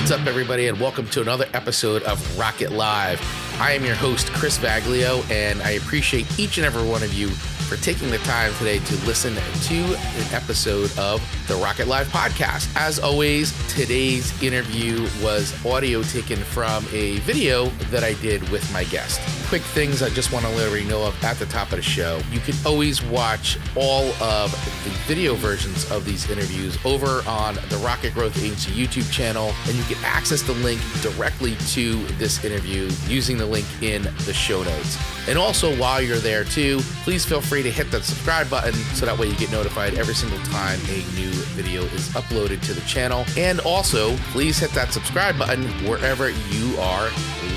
What's up, everybody, and welcome to another episode of Rocket Live. I am your host, Chris Vaglio, and I appreciate each and every one of you for taking the time today to listen to an episode of the Rocket Live podcast. As always, today's interview was audio taken from a video that I did with my guest. Quick things I just want to let everybody know of at the top of the show. You can always watch all of the video versions of these interviews over on the Rocket Growth Agency YouTube channel, and you can access the link directly to this interview using the link in the show notes. And also, while you're there too, please feel free to hit that subscribe button so that way you get notified every single time a new video is uploaded to the channel. And also, please hit that subscribe button wherever you are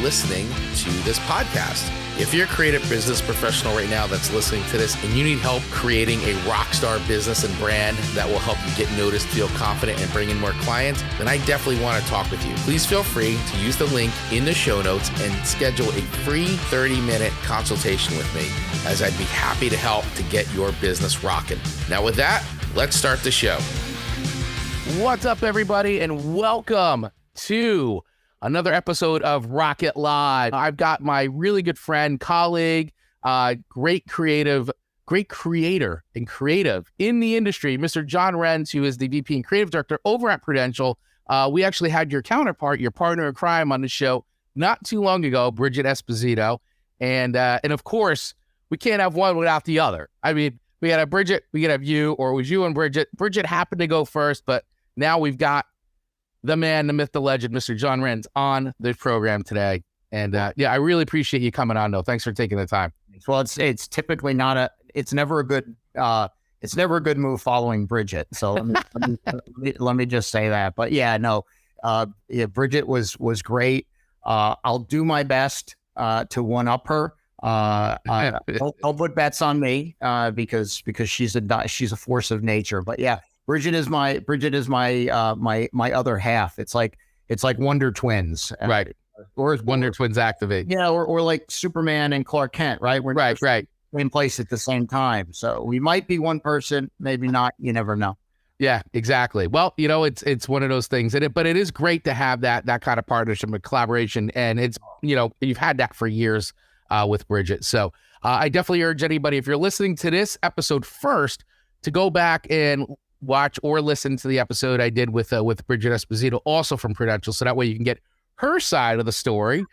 listening to this podcast. If you're a creative business professional right now that's listening to this and you need help creating a rock star business and brand that will help you get noticed, feel confident, and bring in more clients, then I definitely want to talk with you. Please feel free to use the link in the show notes and schedule a free 30-minute consultation with me, as I'd be happy to help to get your business rocking. Now with that, let's start the show. What's up, everybody, and welcome to another episode of Rocket Live. I've got my really good friend, colleague, great creator and creative in the industry, Mr. John Renz, who is the VP and Creative Director over at Prudential. We actually had your counterpart, your partner in crime on the show not too long ago, Bridget Esposito. And of course, we can't have one without the other. I mean, we gotta have Bridget, we gotta have you, or it was you and Bridget. Bridget happened to go first, but now we've got the man, the myth, the legend, Mr. John Renz on the program today. And yeah, I really appreciate you coming on, though. Thanks for taking the time. Well, it's typically not it's never a good move following Bridget. So let me just say that. But yeah, no, yeah, Bridget was great. I'll do my best to one up her. I'll put bets on me because she's a force of nature. But yeah, Bridget is my other half. It's like Wonder Twins, right? Or Wonder Twins activate. Yeah, or like Superman and Clark Kent, right? We're right. Same place at the same time. So we might be one person, maybe not. You never know. Yeah, exactly. Well, you know, it's one of those things, but it is great to have that kind of partnership and collaboration. And it's, you know, you've had that for years with Bridget. So I definitely urge anybody, if you're listening to this episode first, to go back and watch or listen to the episode I did with Bridget Esposito, also from Prudential, so that way you can get her side of the story.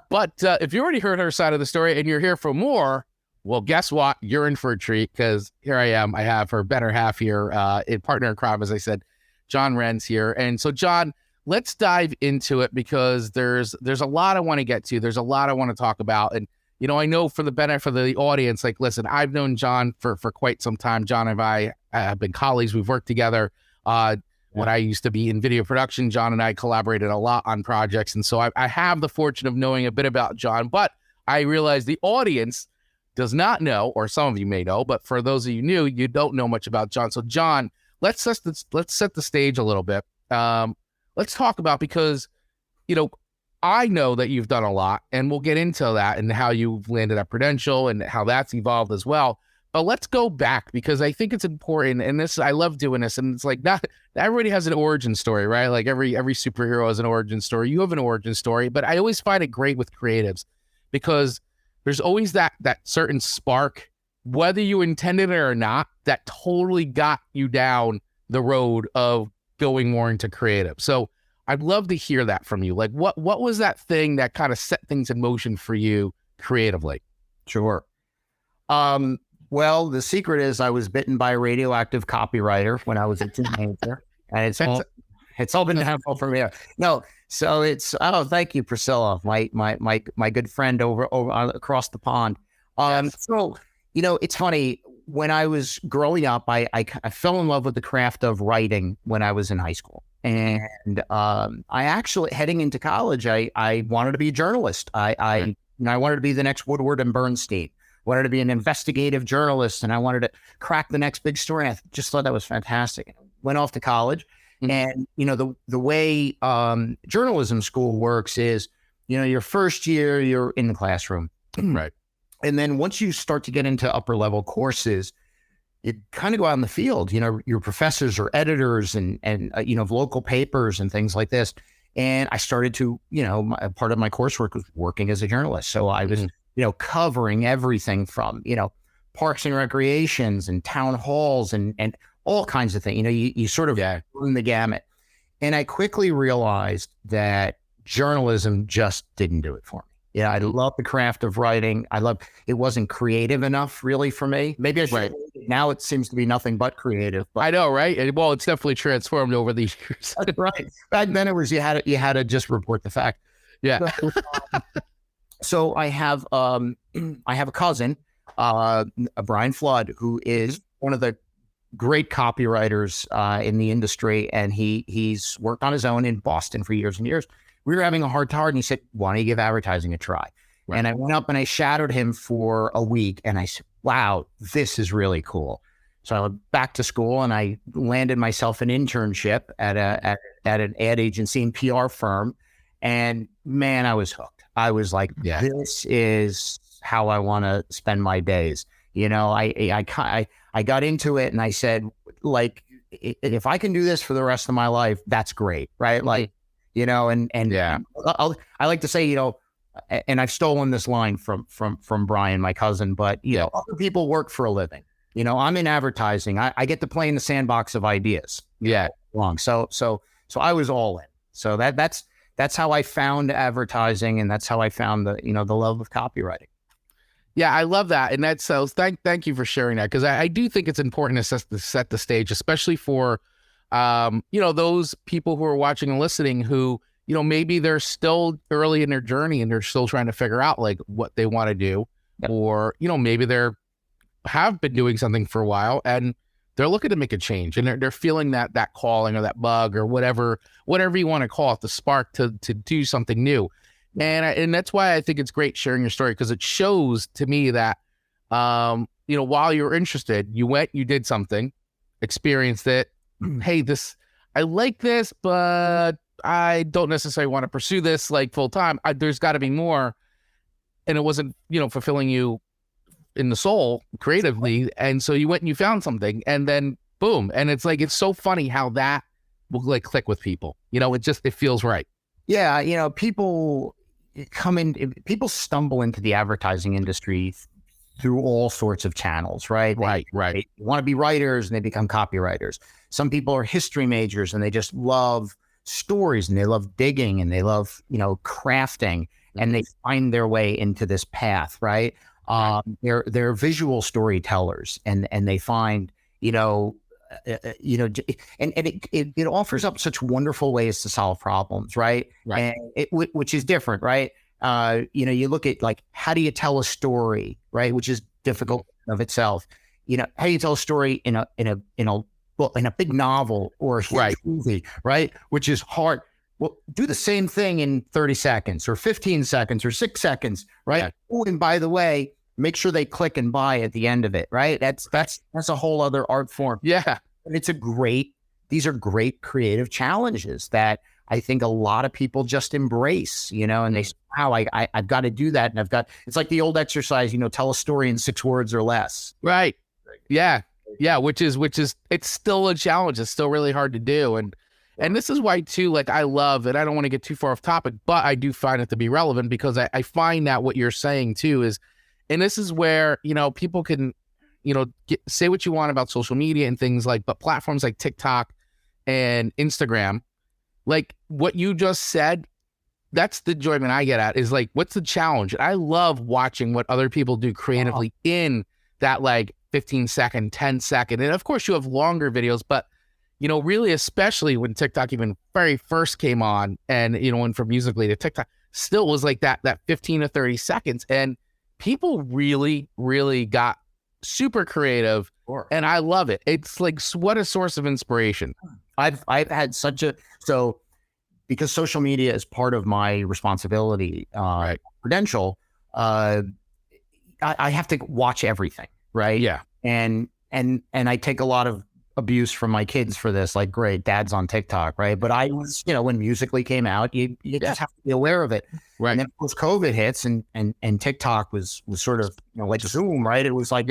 But if you already heard her side of the story and you're here for more, well, guess what? You're in for a treat, because here I am. I have her better half here, in partner in crime, as I said, John Renz here. And so, John, let's dive into it, because there's a lot I want to get to. There's a lot I want to talk about. And you know, I know for the benefit of the audience, like, listen, I've known John for quite some time. John and I have been colleagues. We've worked together. When I used to be in video production, John and I collaborated a lot on projects. And so I have the fortune of knowing a bit about John, but I realize the audience does not know, or some of you may know, but for those of you new, you don't know much about John. So John, let's set the stage a little bit. Let's talk about, because, you know, I know that you've done a lot, and we'll get into that and how you've landed at Prudential and how that's evolved as well. But let's go back, because I think it's important. And I love doing this. And it's like, not everybody has an origin story, right? Like every superhero has an origin story. You have an origin story, but I always find it great with creatives, because there's always that certain spark, whether you intended it or not, that totally got you down the road of going more into creative. So I'd love to hear that from you. Like, what was that thing that kind of set things in motion for you creatively? Sure. Well, the secret is I was bitten by a radioactive copywriter when I was a teenager, and it's all been downhill from here. No, so thank you, Priscilla, my good friend over across the pond. Yes. So, you know, it's funny, when I was growing up, I fell in love with the craft of writing when I was in high school. And I actually, heading into college, I wanted to be a journalist. I wanted to be the next Woodward and Bernstein. Wanted to be an investigative journalist, and I wanted to crack the next big story. I just thought that was fantastic. Went off to college, and you know, the way journalism school works is, you know, your first year you're in the classroom, right, and then once you start to get into upper level courses, you kind of go out in the field, your professors or editors and of local papers and things like this. And I started to, part of my coursework was working as a journalist. So I was, covering everything from, parks and recreations and town halls and all kinds of things. You sort of run the gamut. And I quickly realized that journalism just didn't do it for me. Yeah, I love the craft of writing. It wasn't creative enough really for me. Maybe I should. Now it seems to be nothing but creative. But I know, right? Well, it's definitely transformed over the years. Right. Back then it was you had to just report the fact. Yeah. So I have a cousin, Brian Flood, who is one of the great copywriters in the industry, and he's worked on his own in Boston for years and years. We were having a hard time, and he said, "Why don't you give advertising a try?" Right. And I went up and I shadowed him for a week, and I said, "Wow, this is really cool." So I went back to school and I landed myself an internship at an ad agency and PR firm, and man, I was hooked. I was like, "This is how I want to spend my days." I got into it, and I said, like, if I can do this for the rest of my life, that's great, right? Like. I like to say, and I've stolen this line from Brian, my cousin, but other people work for a living. I'm in advertising. I get to play in the sandbox of ideas. Yeah. So I was all in. So that's how I found advertising, and that's how I found the love of copywriting. Yeah, I love that. And that's so thank you for sharing that, because I do think it's important to set the stage, especially for those people who are watching and listening who, maybe they're still early in their journey and they're still trying to figure out like what they want to do, or, maybe have been doing something for a while and they're looking to make a change, and they're feeling that calling or that bug or whatever you want to call it, the spark to do something new. And that's why I think it's great sharing your story, because it shows to me that, while you're interested, you did something, experienced it. Hey, I like this, but I don't necessarily want to pursue this like full time. There's got to be more. And it wasn't, fulfilling you in the soul creatively. And so you went and you found something, and then boom. And it's like, it's so funny how that will like click with people. It feels right. Yeah. People stumble into the advertising industry through all sorts of channels, right? Right. They want to be writers and they become copywriters. Some people are history majors and they just love stories and they love digging and they love, crafting, and they find their way into this path, right? They're visual storytellers, and they find, and it offers up such wonderful ways to solve problems, right? And which is different, right? You look at like, how do you tell a story, right? Which is difficult of itself. How do you tell a story in a big novel or a huge movie, right? Which is hard. Well, do the same thing in 30 seconds or 15 seconds or 6 seconds, right? Yeah. Oh, and by the way, make sure they click and buy at the end of it, right? That's a whole other art form. Yeah. And these are great creative challenges that I think a lot of people just embrace, and they say, wow, I've got to do that. And it's like the old exercise, tell a story in 6 words or less. Right. Yeah. Yeah. Which is, it's still a challenge. It's still really hard to do. And this is why too, like I love it. I don't want to get too far off topic, but I do find it to be relevant, because I find that what you're saying too is, and this is where, people can, say what you want about social media and things like, but platforms like TikTok and Instagram, like what you just said, that's the enjoyment I get at, is like, what's the challenge? And I love watching what other people do creatively in that like 15-second, 10-second. And of course you have longer videos, but really, especially when TikTok even very first came on, and, went from Musical.ly to TikTok, still was like that 15 to 30 seconds. And people really, really got super creative. Sure. And I love it. It's like, what a source of inspiration. I've had because social media is part of my responsibility, Prudential, I have to watch everything. Right. Yeah. And I take a lot of abuse from my kids for this, like, great, dad's on TikTok, right? But I was, when Musical.ly came out, you just have to be aware of it. Right. And then of course COVID hits, and TikTok was sort of, like Zoom, right? It was like,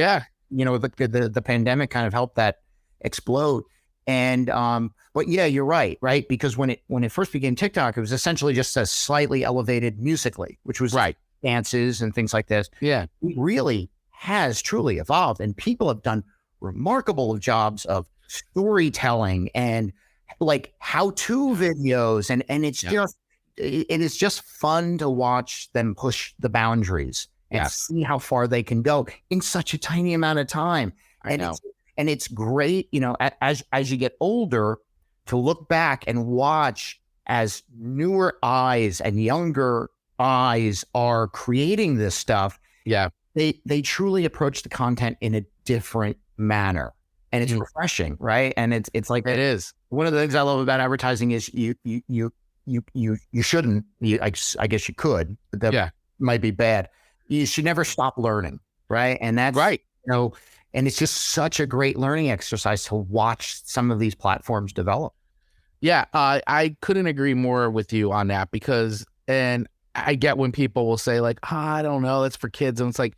the pandemic kind of helped that explode. And, but yeah, you're right. Because when it first became TikTok, it was essentially just a slightly elevated musically, which was right. dances and things like this. Yeah. It really has truly evolved, and people have done remarkable jobs of storytelling and like how-to videos. And it is just fun to watch them push the boundaries and see how far they can go in such a tiny amount of time. And it's great, as you get older, to look back and watch as newer eyes and younger eyes are creating this stuff. Yeah. They truly approach the content in a different manner, and it's refreshing, right? And it's like it is. One of the things I love about advertising is you shouldn't. I guess you could, but that might be bad. You should never stop learning, right? And that's right. And it's just such a great learning exercise to watch some of these platforms develop. Yeah, I couldn't agree more with you on that, because, and I get when people will say like, I don't know, it's for kids. And it's like,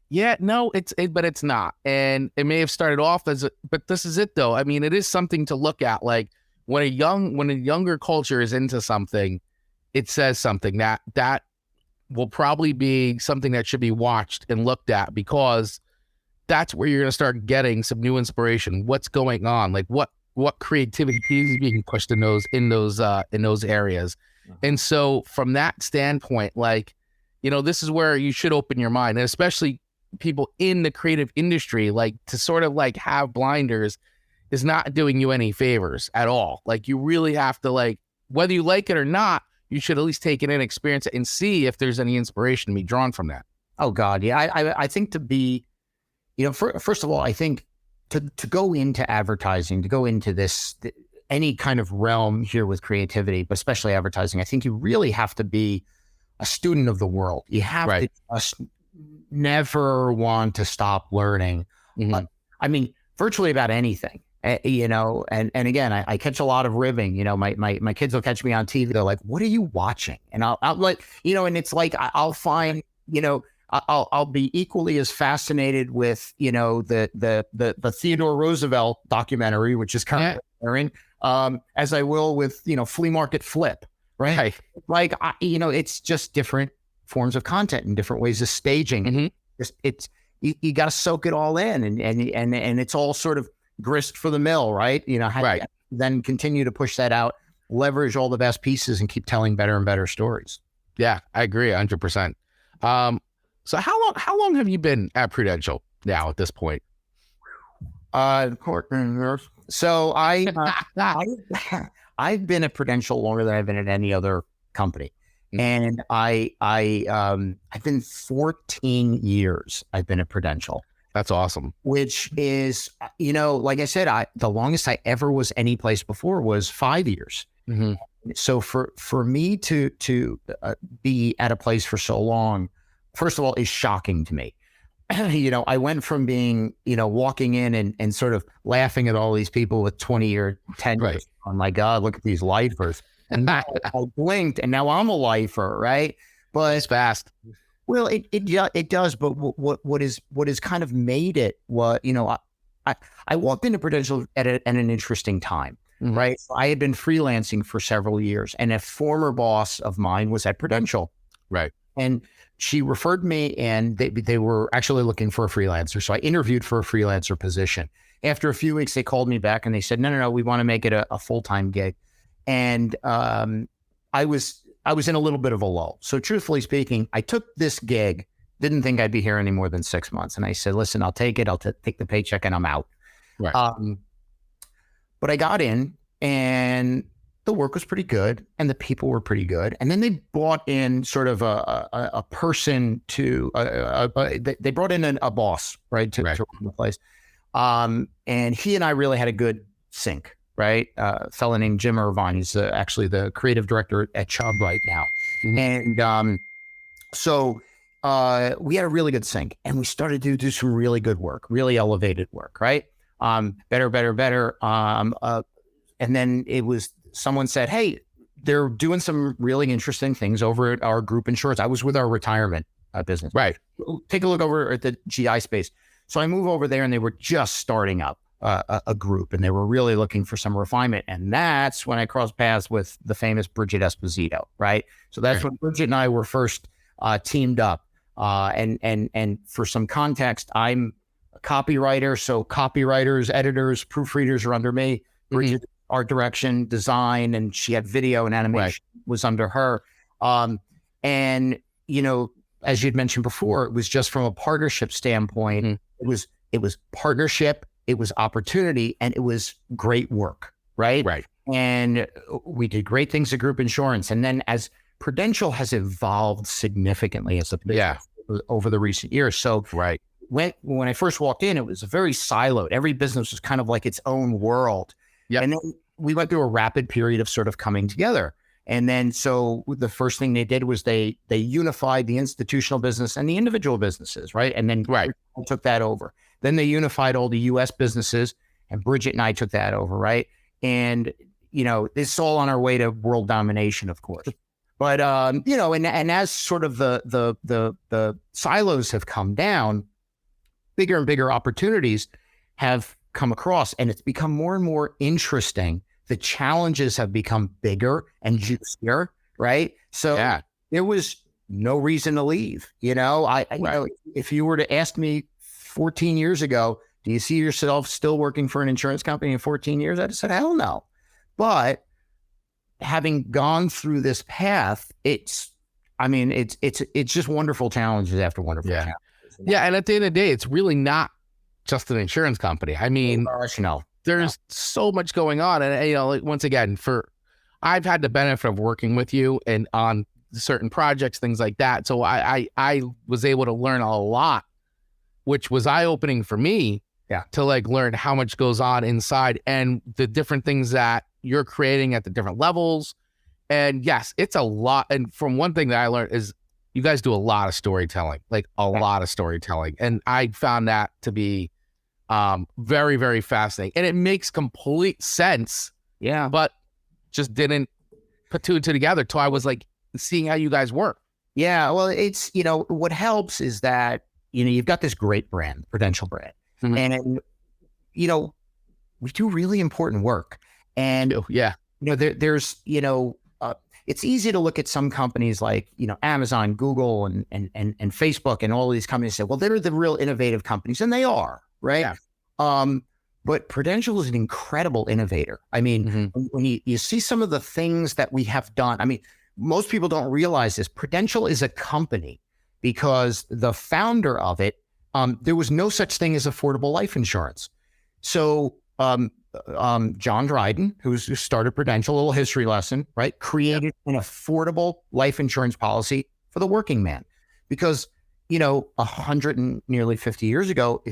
yeah, no, but it's not. And it may have started off but this is it though. I mean, it is something to look at. Like when a younger culture is into something, it says something that will probably be something that should be watched and looked at, because that's where you're going to start getting some new inspiration. What's going on? Like what creativity is being pushed in those areas. And so from that standpoint, like, this is where you should open your mind, and especially people in the creative industry, like to sort of like have blinders is not doing you any favors at all. Like you really have to, like, whether you like it or not, you should at least take it in, experience it, and see if there's any inspiration to be drawn from that. Oh God. Yeah. I think to be, first of all, I think to go into advertising, to go into any kind of realm here with creativity, but especially advertising, I think you really have to be a student of the world. You have to just never want to stop learning. I mean, virtually about anything, and again, I catch a lot of ribbing. My kids will catch me on TV. They're like, what are you watching? And I'll like, and it's like, I'll find, I'll be equally as fascinated with, the Theodore Roosevelt documentary, which is currently airing, as I will with, Flea Market Flip, right? Like, it's just different forms of content and different ways of staging. You got to soak it all in, and it's all sort of grist for the mill, right? Then continue to push that out, leverage all the best pieces, and keep telling better and better stories. Yeah, I agree 100%. So how long have you been at Prudential now at this point? So I've been at Prudential longer than I've been at any other company. And I've been 14 years I've been at Prudential. That's awesome. Which is, like I said, the longest I ever was any place before was 5 years. So for me to be at a place for so long, first of all, is shocking to me. I went from being, walking in and sort of laughing at all these people with 20-year tenures. Oh my God, look at these lifers. And now I blinked, and now I'm a lifer, right? But it's fast. Well, it does. But what is kind of made it, I walked into Prudential at an interesting time, right? I had been freelancing for several years, and a former boss of mine was at Prudential, right? And she referred me, and they were actually looking for a freelancer. So I interviewed for a freelancer position. After a few weeks, they called me back and they said, no, we want to make it a full-time gig. And I was in a little bit of a lull. So truthfully speaking, I took this gig, didn't think I'd be here any more than 6 months. And I said, listen, I'll take it. I'll take the paycheck and I'm out. Right. But I got in, and the work was pretty good and the people were pretty good. And then they brought in sort of a person to, they brought in a boss, right, to run the place. And he and I really had a good sync, right? A fellow named Jim Irvine. He's actually the creative director at Chubb right now. And so we had a really good sync, and we started to do some really good work, really elevated work, right? Better. And then someone said, hey, they're doing some really interesting things over at our group insurance. I was with our retirement business. Right. Take a look over at the GI space. So I move over there and they were just starting up a group and they were really looking for some refinement. And that's when I crossed paths with the famous Bridget Esposito, right? So that's when Bridget and I were first teamed up. And for some context, I'm a copywriter. So copywriters, editors, proofreaders are under me. Bridget, art direction, design, and she had video and animation was under her. And, you know, as you'd mentioned before, it was just from a partnership standpoint. It was partnership, it was opportunity, and it was great work, right? Right. And we did great things at group insurance. And then as Prudential has evolved significantly as a business over the recent years. So when I first walked in, it was very siloed. Every business was kind of like its own world. And then we went through a rapid period of sort of coming together. And then so the first thing they did was they unified the institutional business and the individual businesses, right? And then took that over. Then they unified all the US businesses, and Bridget and I took that over, right? And, you know, it's all on our way to world domination, of course. But, you know, and as sort of the silos have come down, bigger and bigger opportunities have come across, and it's become more and more interesting. The challenges have become bigger and juicier, right? So there was no reason to leave. You know, you know, if you were to ask me 14 years ago, do you see yourself still working for an insurance company in 14 years? I'd have said, hell no. But having gone through this path, it's just wonderful challenges after wonderful challenges. Yeah. And at the end of the day, it's really not just an insurance company. I mean, there's so much going on. And, you know, like, once again, I've had the benefit of working with you and on certain projects, things like that. So I was able to learn a lot, which was eye-opening for me to like learn how much goes on inside and the different things that you're creating at the different levels. And yes, it's a lot. And from one thing that I learned is you guys do a lot of storytelling, like a lot of storytelling. And I found that to be very, very fascinating. And it makes complete sense. Yeah. But just didn't put two and two together till I was like seeing how you guys work. Yeah. Well, it's, you know, what helps is that, you know, you've got this great brand, Prudential brand. And, you know, we do really important work. And, you know, there's, you know, it's easy to look at some companies like, you know, Amazon, Google, and Facebook, and all these companies say, well, they're the real innovative companies, and they are, right? But Prudential is an incredible innovator. I mean, when you see some of the things that we have done, I mean, most people don't realize this. Prudential is a company because the founder of it, there was no such thing as affordable life insurance. So John Dryden, who started Prudential, a little history lesson, right? Created an affordable life insurance policy for the working man. Because, you know, 100 and nearly 50 years ago,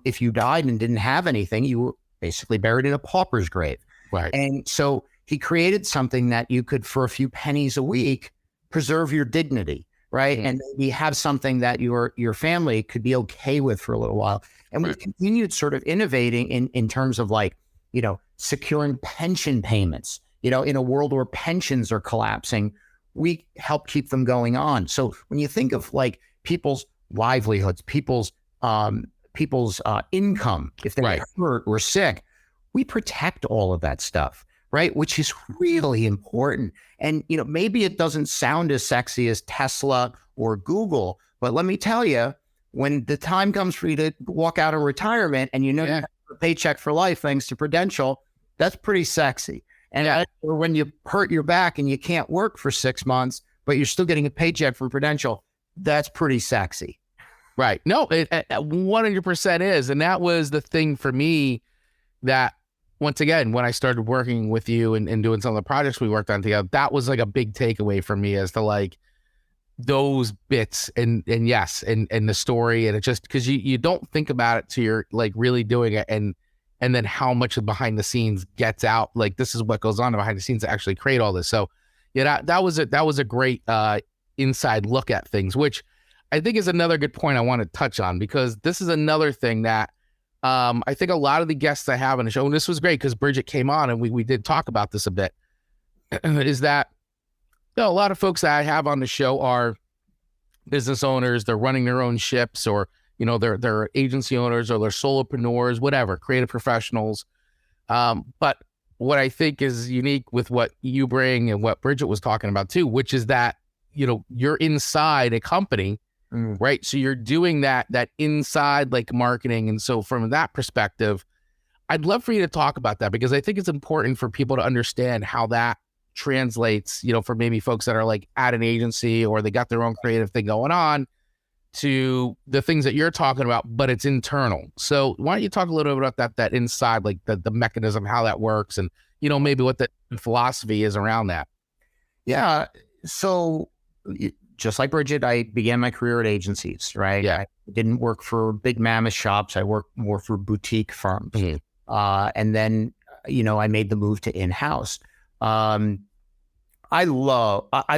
if you died and didn't have anything, you were basically buried in a pauper's grave. Right. And so he created something that you could, for a few pennies a week, preserve your dignity, right? And maybe have something that your family could be okay with for a little while. And we've continued sort of innovating in terms of, like, you know, securing pension payments. You know, in a world where pensions are collapsing, we help keep them going on. So when you think of like people's livelihoods, people's income, if they're hurt or sick, we protect all of that stuff, right? Which is really important. And, you know, maybe it doesn't sound as sexy as Tesla or Google, but let me tell you, when the time comes for you to walk out of retirement and you know you have a paycheck for life thanks to Prudential, that's pretty sexy. And or when you hurt your back and you can't work for 6 months, but you're still getting a paycheck from Prudential, that's pretty sexy. Right. No, it 100% is. And that was the thing for me that, once again, when I started working with you and doing some of the projects we worked on together, that was like a big takeaway for me as to like those bits and the story. And it just, because you don't think about it till you're like really doing it, and then how much of behind the scenes gets out. Like, this is what goes on behind the scenes to actually create all this. So yeah, that was a great inside look at things, which I think is another good point I want to touch on, because this is another thing that I think a lot of the guests I have on the show, and this was great because Bridget came on and we did talk about this a bit, is that, you know, a lot of folks that I have on the show are business owners. They're running their own ships, or, they're agency owners or they're solopreneurs, whatever, creative professionals. But what I think is unique with what you bring and what Bridget was talking about too, which is that, you're inside a company, right? So you're doing that inside like marketing. And so from that perspective, I'd love for you to talk about that, because I think it's important for people to understand how that translates, for maybe folks that are like at an agency or they got their own creative thing going on, to the things that you're talking about, but it's internal. So why don't you talk a little bit about that inside, like the mechanism, how that works, and, maybe what the philosophy is around that. Yeah. So just like Bridget, I began my career at agencies, right? Yeah. I didn't work for big mammoth shops. I worked more for boutique firms. And then, I made the move to in-house. I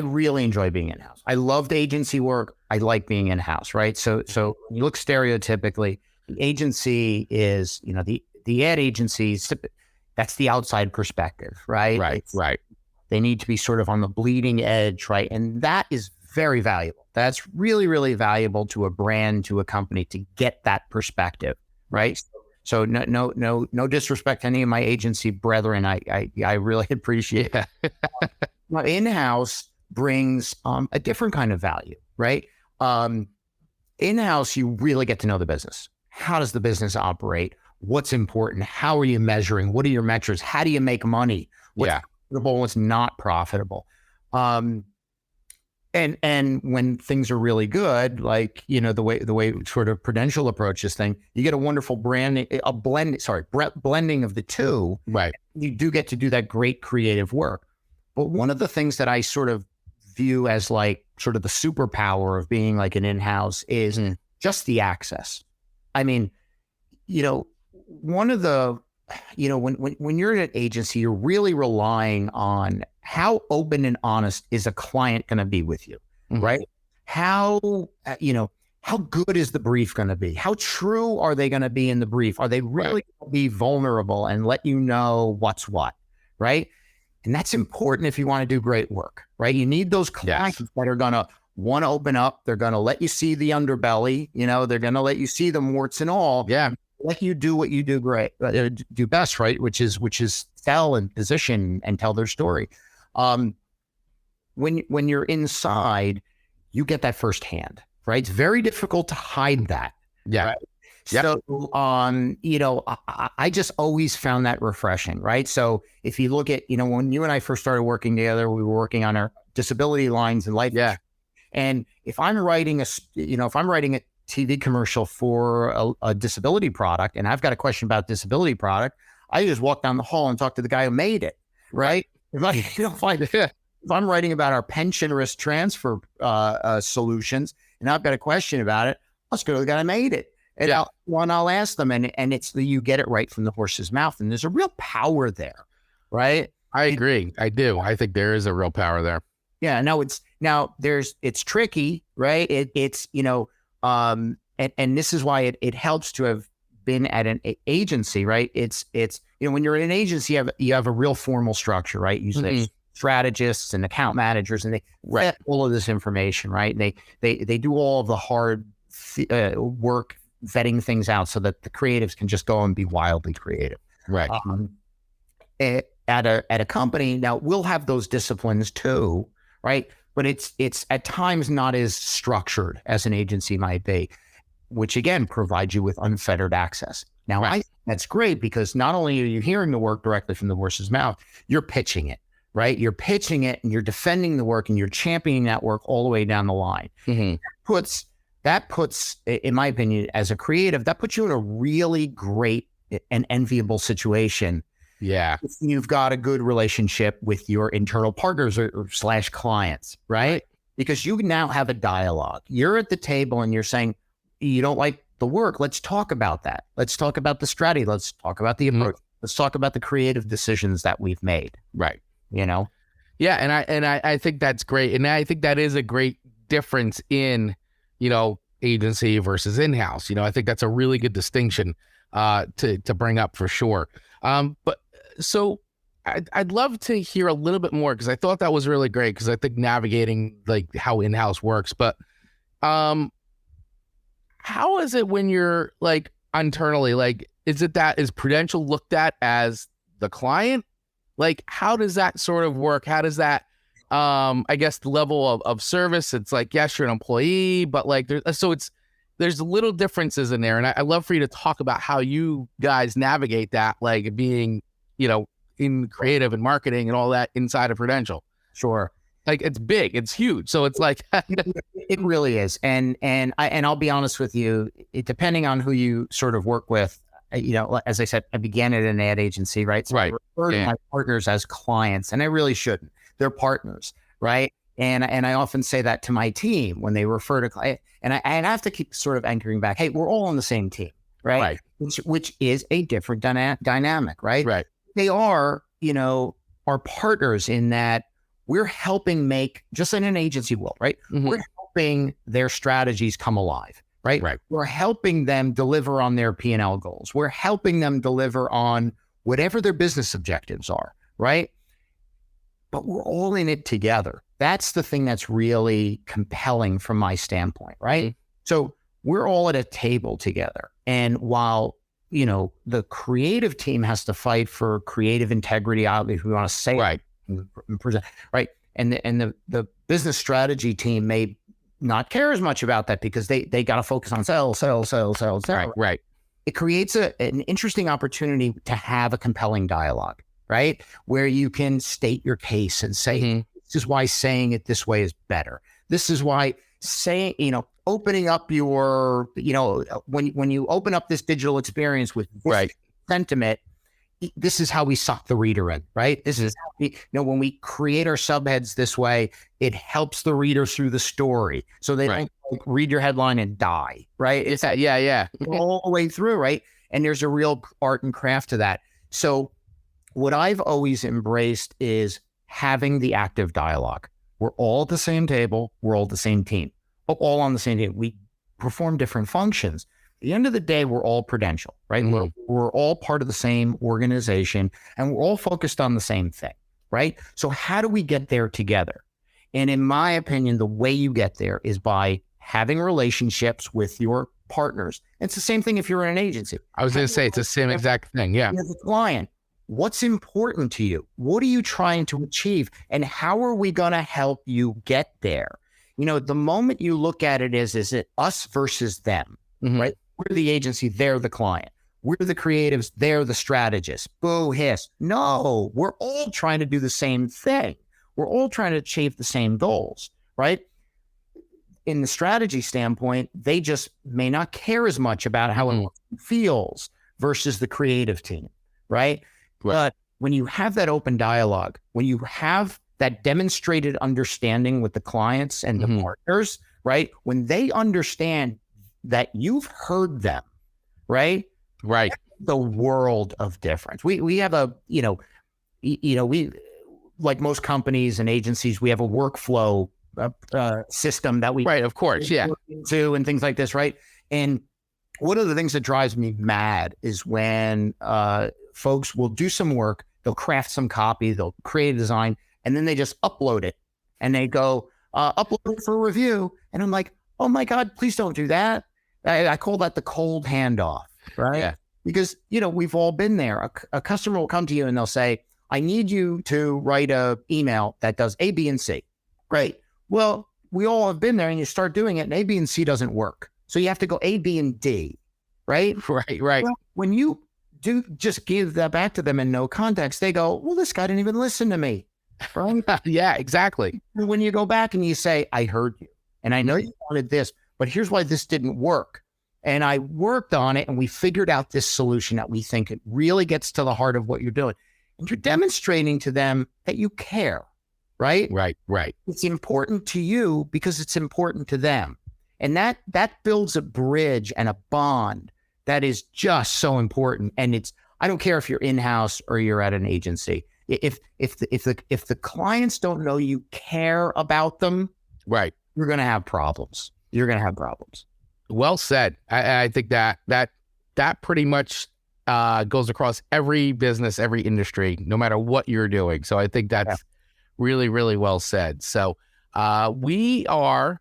really enjoy being in-house. I loved agency work. I like being in-house, right? So when you look stereotypically, the agency is, the ad agencies, that's the outside perspective, right? Right. They need to be sort of on the bleeding edge, right? And that is very valuable. That's really, really valuable to a brand, to a company, to get that perspective, right? So no disrespect to any of my agency brethren. I really appreciate that. In-house brings a different kind of value, right? In-house, you really get to know the business. How does the business operate? What's important? How are you measuring? What are your metrics? How do you make money? What's profitable? What's not profitable? And when things are really good, like, the way sort of Prudential approaches thing, you get a wonderful blending of the two. Right. You do get to do that great creative work. But one of the things that I sort of view as like sort of the superpower of being like an in-house is just the access. I mean, one of the, when you're at an agency, you're really relying on how open and honest is a client going to be with you, right? How good is the brief going to be? How true are they going to be in the brief? Are they really going to be vulnerable and let you know what's what, right? And that's important if you want to do great work, right? You need those clients that are going to want to open up. They're going to let you see the underbelly. They're going to let you see the warts and all. Yeah. Let you do what you do do best, right? Which is sell and position and tell their story. When you're inside, you get that firsthand, right? It's very difficult to hide that. Yeah. Right? Yep. So, I just always found that refreshing, right? So if you look at, when you and I first started working together, we were working on our disability lines and life. Yeah. And if I'm writing a TV commercial for a disability product, and I've got a question about disability product, I just walk down the hall and talk to the guy who made it, right? If I'm writing about our pension risk transfer solutions, and I've got a question about it, let's go to the guy who made it. And I'll ask them, and it's you get it right from the horse's mouth, and there's a real power there, right? I agree. I do. I think there is a real power there. Yeah. It's tricky, right? It's and this is why it helps to have been at an agency, right? It's when you're in an agency, you have a real formal structure, right? Usually strategists and account managers, and they vet all of this information, right? And they do all of the hard work vetting things out so that the creatives can just go and be wildly creative. Right. At a company, now we'll have those disciplines too, right? But it's at times not as structured as an agency might be, which again provides you with unfettered access. Now, I think that's great because not only are you hearing the work directly from the horse's mouth, you're pitching it, right? You're pitching it and you're defending the work and you're championing that work all the way down the line. That puts, in my opinion, as a creative, that puts you in a really great and enviable situation. Yeah. If you've got a good relationship with your internal partners or / clients, right? Because you now have a dialogue. You're at the table and you're saying, you don't like the work. Let's talk about that. Let's talk about the strategy. Let's talk about the approach. Let's talk about the creative decisions that we've made. Right. Yeah. And I think that's great. And I think that is a great difference in, agency versus in-house. I think that's a really good distinction to bring up for sure. But so I'd love to hear a little bit more because I thought that was really great because I think navigating like how in-house works. But how is it when you're like internally, like, is Prudential looked at as the client? Like, how does that sort of work? How does that, I guess the level of service, it's like, yes, you're an employee, but like, there's little differences in there. And I'd love for you to talk about how you guys navigate that, like being, in creative and marketing and all that inside of Prudential. Sure. Like, it's big, it's huge. So it's like, it really is. And I'll be honest with you, depending on who you sort of work with, as I said, I began at an ad agency, right? So right. I refer to my partners as clients, and I really shouldn't. They're partners, right? And I often say that to my team when they refer to client, and I have to keep sort of anchoring back. Hey, we're all on the same team, right? Which is a different dynamic, right? Right. They are, our partners in that we're helping make, just in an agency will, right? Mm-hmm. We're helping their strategies come alive. Right? We're helping them deliver on their P&L goals. We're helping them deliver on whatever their business objectives are, right? But we're all in it together. That's the thing that's really compelling from my standpoint, right? Mm-hmm. So we're all at a table together. And while, the creative team has to fight for creative integrity, if we want to say right. Right. And the business strategy team may not care as much about that because they got to focus on sales. Right. It creates an interesting opportunity to have a compelling dialogue, right? Where you can state your case and say, mm-hmm. This is why saying it this way is better. This is why saying, opening up your, when you open up this digital experience with this sentiment, this is how we suck the reader in, right? This is how we, when we create our subheads this way, it helps the reader through the story. So they don't read your headline and die, right? It's all the way through, right? And there's a real art and craft to that. So what I've always embraced is having the active dialogue. We're all at the same table. We're all the same team. We're all on the same team. We perform different functions. At the end of the day, we're all Prudential, right? Mm-hmm. We're all part of the same organization, and we're all focused on the same thing, right? So how do we get there together? And in my opinion, the way you get there is by having relationships with your partners. It's the same thing if you're in an agency. I was going to say, it's the same exact thing, yeah. As a client, what's important to you? What are you trying to achieve? And how are we going to help you get there? The moment you look at it as, is it us versus them, mm-hmm. right? We're the agency, they're the client. We're the creatives, they're the strategists. Boo, hiss. No, we're all trying to do the same thing. We're all trying to achieve the same goals, right? In the strategy standpoint, they just may not care as much about how it feels versus the creative team, right? But when you have that open dialogue, when you have that demonstrated understanding with the clients and the partners, right? When they understand that you've heard them, right? Right. The world of difference. We have a, we, like most companies and agencies, we have a workflow system that we of course, into and things like this, right? And one of the things that drives me mad is when folks will do some work, they'll craft some copy, they'll create a design, and then they just upload it, and they go upload it for review, and I'm like, oh my God, please don't do that. I call that the cold handoff, right? Yeah. Because, we've all been there. A customer will come to you and they'll say, I need you to write a email that does A, B, and C. Great. Well, we all have been there, and you start doing it and A, B, and C doesn't work. So you have to go A, B, and D, right? Right. Well, when you do just give that back to them in no context, they go, well, this guy didn't even listen to me. Right? Yeah, exactly. And when you go back and you say, I heard you, and I know you wanted this, but here's why this didn't work. And I worked on it, and we figured out this solution that we think it really gets to the heart of what you're doing. And you're demonstrating to them that you care, right? Right. It's important to you because it's important to them. And that builds a bridge and a bond that is just so important. And I don't care if you're in-house or you're at an agency. If the clients don't know you care about them, right, you're going to have problems. Well said. I think that pretty much goes across every business, every industry, no matter what you're doing. So I think that's really, really well said. So we are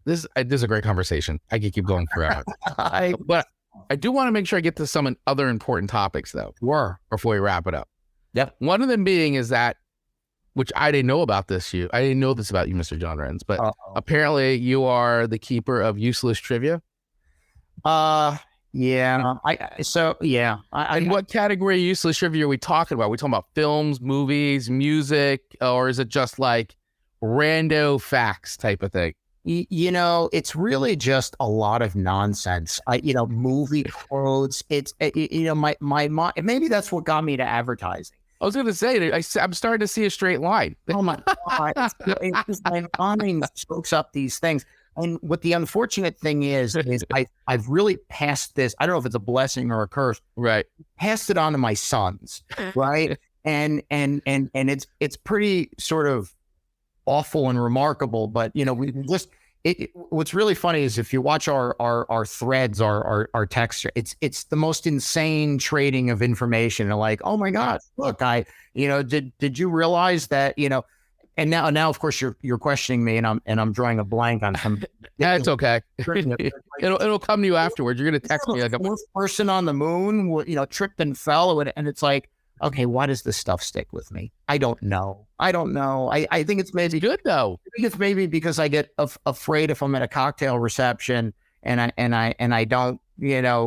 this is a great conversation. I could keep going forever. But I do want to make sure I get to some other important topics, though, before we wrap it up. Yep. One of them being is that, which I didn't know about this, I didn't know this about you, Mr. John Renz, but apparently you are the keeper of useless trivia. Yeah. And what category of useless trivia are we talking about? Are we talking about films, movies, music, or is it just like rando facts type of thing? It's really just a lot of nonsense. Movie quotes. It's my mom. Maybe that's what got me to advertising. I was going to say, I'm starting to see a straight line. Oh my God! It's just my mind soaks up these things. And what the unfortunate thing is I've really passed this. I don't know if it's a blessing or a curse. Right. Passed it on to my sons. Right. and it's pretty sort of awful and remarkable. But we just. What's really funny is if you watch our threads, our text, it's the most insane trading of information. And like, oh my God, look, did you realize that, and now of course you're questioning me and I'm drawing a blank on some. Yeah, it's okay. It'll come to you afterwards. You're going to text me like a fourth person on the moon, tripped and fell. And it's like, okay, why does this stuff stick with me? I don't know. I think it's maybe good though. I think it's maybe because I get afraid if I'm at a cocktail reception and I don't, I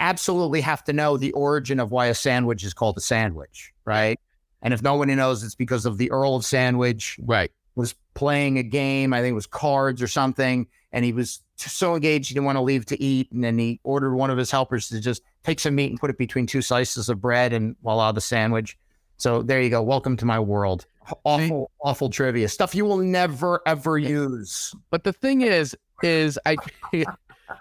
absolutely have to know the origin of why a sandwich is called a sandwich, right? And if no one knows, it's because of the Earl of Sandwich, right, was playing a game. I think it was cards or something, and he was so engaged he didn't want to leave to eat, and then he ordered one of his helpers to just take some meat and put it between two slices of bread, and voila, the sandwich. So there you go. Welcome to my world. Awful trivia stuff you will never ever use. But the thing is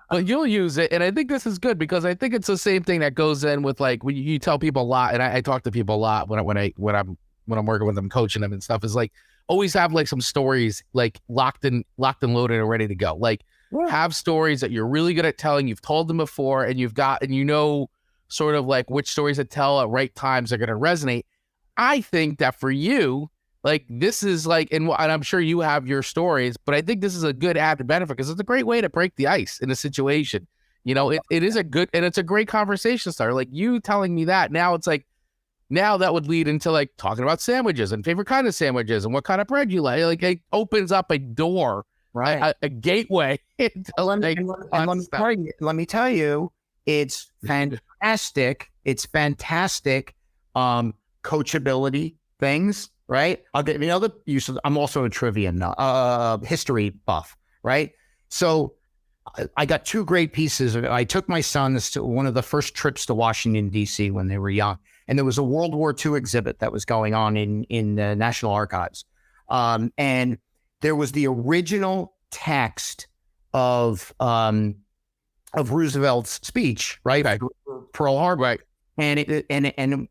but you'll use it, and I think this is good because I think it's the same thing that goes in with like when you tell people a lot, and I talk to people a lot when I'm working with them, coaching them and stuff. Is like always have like some stories like locked and loaded and ready to go. Like have stories that you're really good at telling. You've told them before, and sort of like which stories to tell at right times are going to resonate. I think that for you, like this is like, and I'm sure you have your stories, but I think this is a good added benefit because it's a great way to break the ice in a situation. It is a good, and it's a great conversation starter. Like you telling me that now, it's like, now that would lead into like talking about sandwiches and favorite kind of sandwiches and what kind of bread you like. Like it opens up a door, right? A gateway. Let me tell you, it's fantastic. It's fantastic. Coachability things, right? I'll get the use of. I'm also a trivia history buff, right? So I got two great pieces. I took my sons to one of the first trips to Washington D.C. when they were young, and there was a World War II exhibit that was going on in the National Archives, and there was the original text of Roosevelt's speech, right? Pearl Harbor, right? And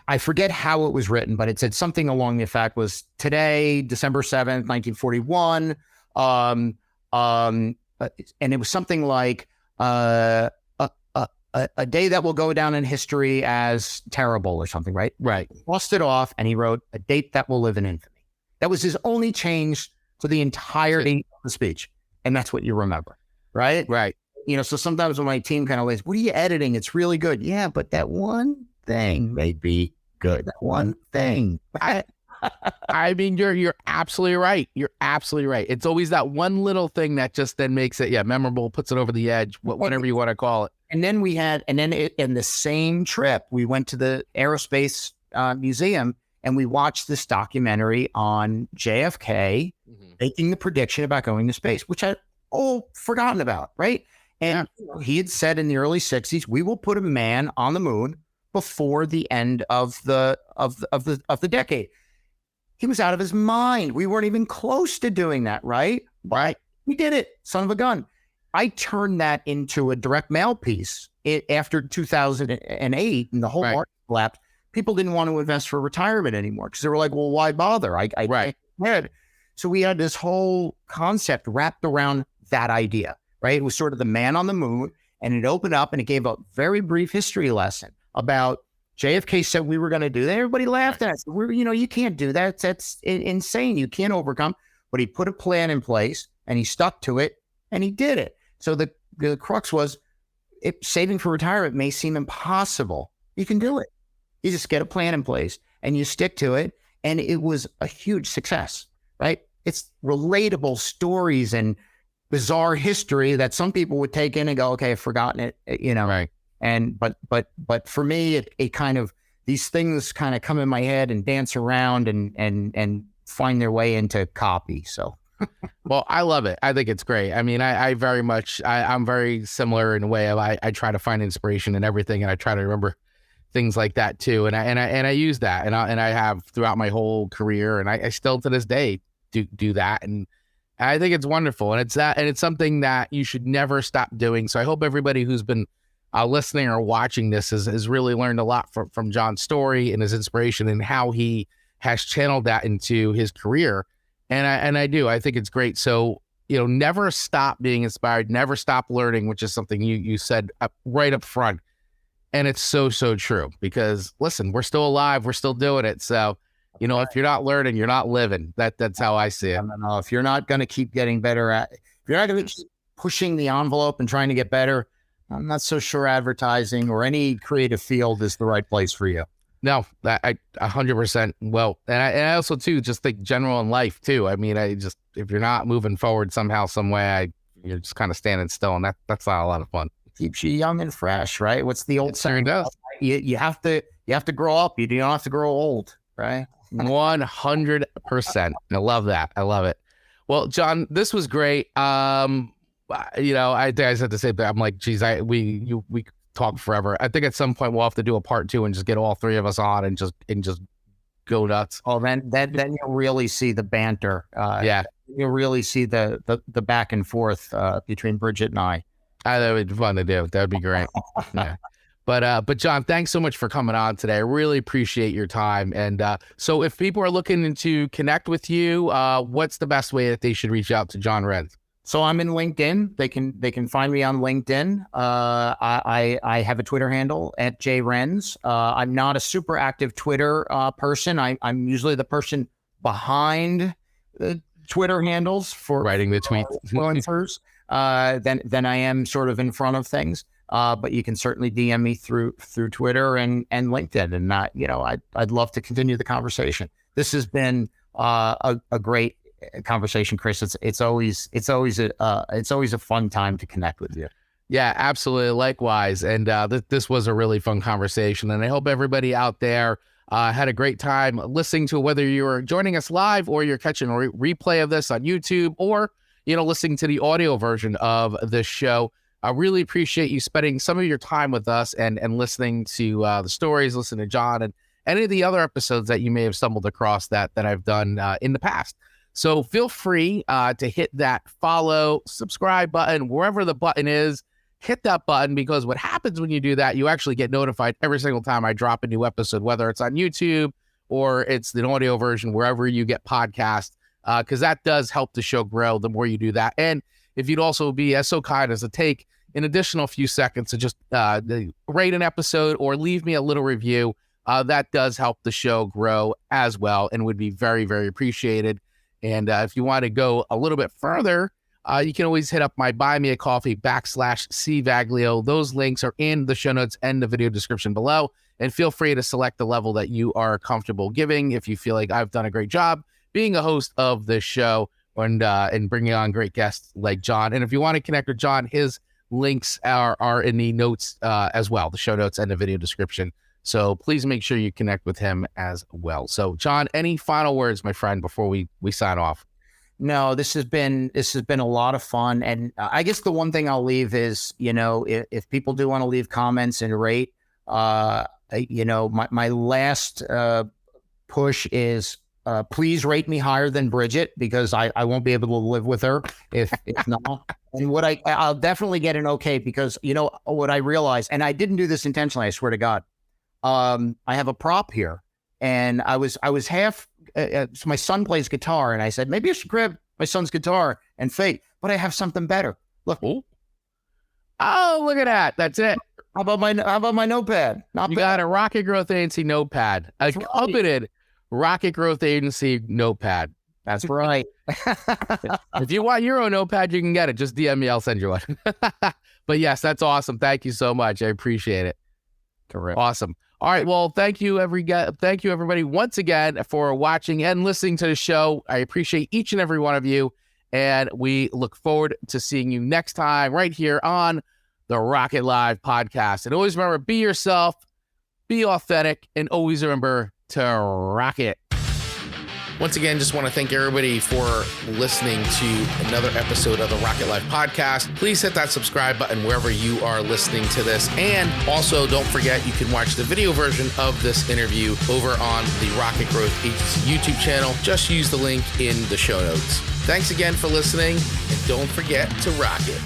I forget how it was written, but it said something along the effect was today, December 7th, 1941. And it was something like a day that will go down in history as terrible or something, right? Right. He crossed it off and he wrote a date that will live in infamy. That was his only change to the entirety of the speech. And that's what you remember, right? Right. So sometimes when my team kind of lays, what are you editing? It's really good. Yeah, but that one thing may be good. That one thing. I mean, you're absolutely right. You're absolutely right. It's always that one little thing that just then makes it, memorable, puts it over the edge, whatever you want to call it. And then in the same trip, we went to the Aerospace Museum and we watched this documentary on JFK making the prediction about going to space, which I all forgotten about, right? And he had said in the early 60s, we will put a man on the moon before the end of the decade. He was out of his mind. We weren't even close to doing that, right? Right. We did it. Son of a gun. I turned that into a direct mail piece after 2008 and the whole market collapsed. People didn't want to invest for retirement anymore because they were like, well, why bother? Right. So we had this whole concept wrapped around that idea, right? It was sort of the man on the moon, and it opened up and it gave a very brief history lesson about JFK said we were going to do that. Everybody laughed at us. You can't do that. That's insane. You can't overcome. but he put a plan in place and he stuck to it and he did it. So the crux was, saving for retirement may seem impossible. You can do it. You just get a plan in place and you stick to it. And it was a huge success, right? It's relatable stories and bizarre history that some people would take in and go, okay, I've forgotten it, Right. And, but for me, it kind of, these things kind of come in my head and dance around and find their way into copy. So. Well, I love it. I think it's great. I mean, I'm very similar in a way of I try to find inspiration in everything, and I try to remember things like that too. And I use that, and I have throughout my whole career, and I still to this day do that. And I think it's wonderful, and it's something that you should never stop doing. So I hope everybody who's been listening or watching this has really learned a lot from John's story and his inspiration and how he has channeled that into his career. And I do. I think it's great. So, never stop being inspired, never stop learning, which is something you said right up front. And it's so true, because listen, we're still alive. We're still doing it. So, if you're not learning, you're not living. That's how I see it. No, if you're not going to keep getting better if you're not going to keep pushing the envelope and trying to get better, I'm not so sure advertising or any creative field is the right place for you. No, I 100%. Well, and I also too just think general in life too. I mean, if you're not moving forward somehow, some way, you're just kind of standing still, and that's not a lot of fun. Keeps you young and fresh, right? What's the old saying? Does. You have to grow up. You don't have to grow old, right? 100%. I love that. I love it. Well, John, this was great. I think I said the same thing. I'm like, geez, we talk forever. I think at some point we'll have to do a part 2 and just get all three of us on and just go nuts. Oh, then you'll really see the banter. Yeah, you'll really see the back and forth between Bridget and I. That would be fun to do. That would be great. Yeah. But John, thanks so much for coming on today. I really appreciate your time. And so if people are looking to connect with you, what's the best way that they should reach out to John Renz? So I'm in LinkedIn. They can find me on LinkedIn. I have a Twitter handle at @JRenz. I'm not a super active Twitter person. I'm usually the person behind the Twitter handles for writing the tweets, influencers. Then I am sort of in front of things. But you can certainly DM me through Twitter and LinkedIn, and I'd love to continue the conversation. This has been a great conversation, Chris. It's always a fun time to connect with you. Yeah, absolutely. Likewise. And this was a really fun conversation, and I hope everybody out there had a great time listening to, whether you're joining us live or you're catching a replay of this on YouTube, or listening to the audio version of this show. I really appreciate you spending some of your time with us and listening to the stories, listening to John and any of the other episodes that you may have stumbled across that I've done in the past. So feel free to hit that follow, subscribe button, wherever the button is. Hit that button, because what happens when you do that, you actually get notified every single time I drop a new episode, whether it's on YouTube or it's an audio version, wherever you get podcasts, because that does help the show grow the more you do that. And if you'd also be so kind as to take an additional few seconds to just rate an episode or leave me a little review, that does help the show grow as well and would be very, very appreciated. And if you want to go a little bit further, you can always hit up my Buy Me a Coffee /CVaglio. Those links are in the show notes and the video description below. And feel free to select the level that you are comfortable giving if you feel like I've done a great job being a host of this show and bringing on great guests like John. And if you want to connect with John, his links are in the notes as well, the show notes and the video description. So please make sure you connect with him as well. So John, any final words, my friend, before we sign off? No, this has been a lot of fun. And I guess the one thing I'll leave is, if people do want to leave comments and rate, my last push is, please rate me higher than Bridget, because I won't be able to live with her if not. And I'll definitely get an okay, because what I realized, and I didn't do this intentionally, I swear to God. I have a prop here, and I was half. So my son plays guitar, and I said maybe I should grab my son's guitar and fake, but I have something better. Look. Oh, look at that! That's it. How about my notepad? You got a Rocket Growth Agency notepad, a coveted Rocket Growth Agency notepad. That's right. If you want your own notepad, you can get it. Just DM me. I'll send you one. But yes, that's awesome. Thank you so much. I appreciate it. Correct. Awesome. All right. Well, thank you, everybody, once again for watching and listening to the show. I appreciate each and every one of you. And we look forward to seeing you next time right here on the Rocket Live podcast. And always remember, be yourself, be authentic, and always remember to rock it. Once again, just want to thank everybody for listening to another episode of the Rocket Life podcast. Please hit that subscribe button wherever you are listening to this. And also, don't forget, you can watch the video version of this interview over on the Rocket Growth Agency YouTube channel. Just use the link in the show notes. Thanks again for listening, and don't forget to rock it.